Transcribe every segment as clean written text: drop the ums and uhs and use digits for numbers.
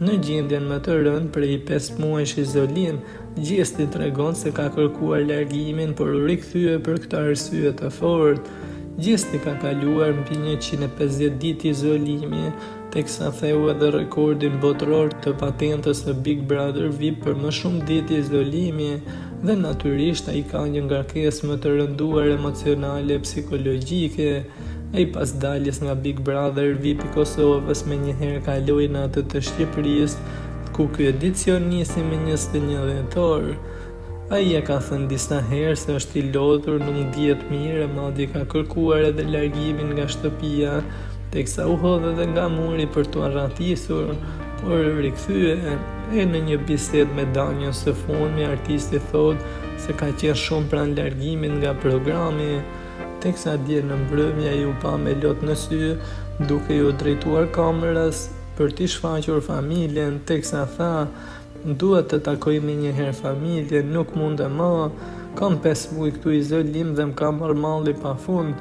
Në gjendjen më të rëndë prej 5 muajsh izolim, Gjesti tregon se ka kërkuar largimin, por u rikthye për këtë arsye të fortë. Gjesti ka kaluar mbi 150 ditë izolimi, teksa theu edhe rekordin botëror të patentës së Big Brother VIP për më shumë ditë izolimi, dhe natyrisht ai ka një ngarkesë më të rënduar emocionale e psikologjike. Ai pas daljes nga Big Brother VIP i Kosovës menjëherë kaloi në atë të Shqipërisë, ku ky edicion nisi me 21 dhjetor. Ai e ka thënë disa herë se është i lodhur, nuk ndihet mirë, madje ka kërkuar edhe largimin nga shtëpia, teksa u hodh edhe nga muri për t'u arratisur, por rikthye. E në një bisedë me Danjën së fundmi, artisti thotë se ka qenë shumë pranë largimit nga programi, teksa dje në mbrëmje ai u pa me lot në sy, duke ju drejtuar kamerës për t'i shfaqur familjen, teksa tha: "Duhet të takoj menjëherë familjen, nuk mundem më, kam 5 muaj këtu izolim dhe më ka marrë malli pafund.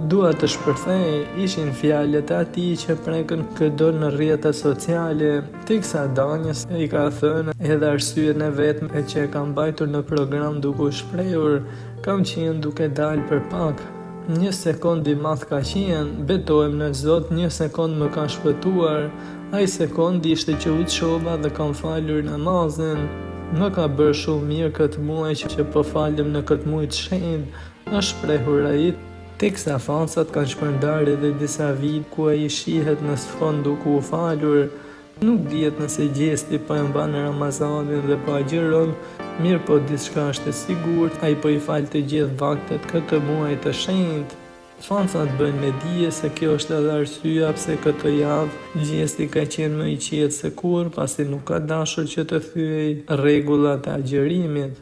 Dua të shpërthej", ishin fjalët e atij që prekën çdo në rrjetet sociale, teksa Danjës i ka thënë edhe arsyen e vetme që e ka mbajtur në program duke u shprehur: "Kam qenë duke dalë për pak. 1 sekond i madh ka qenë, betohem në Zot, 1 sekond më ka shpëtuar. Ai sekond ishte që u çova dhe kam falur namazin. Më ka bërë shumë mirë këtë muaj që po falem në këtë muaj të shenjtë", është shprehur ai, teksa fansat kanë shpërndarë edhe disa video ku ai shihet në sfond duke u falur. Nuk dihet nëse Gjesti po e mban Ramazanin dhe po agjeron, mirë po diçka është e sigurt, ai po i fal të gjithë vaktet këtë muaj të shenjtë. Fansat bëjnë me dije se kjo është edhe arsyeja pse këtë javë Gjesti ka qenë më i qetë se kur, pasi nuk ka dashur që të thyej rregullat e agjerimit.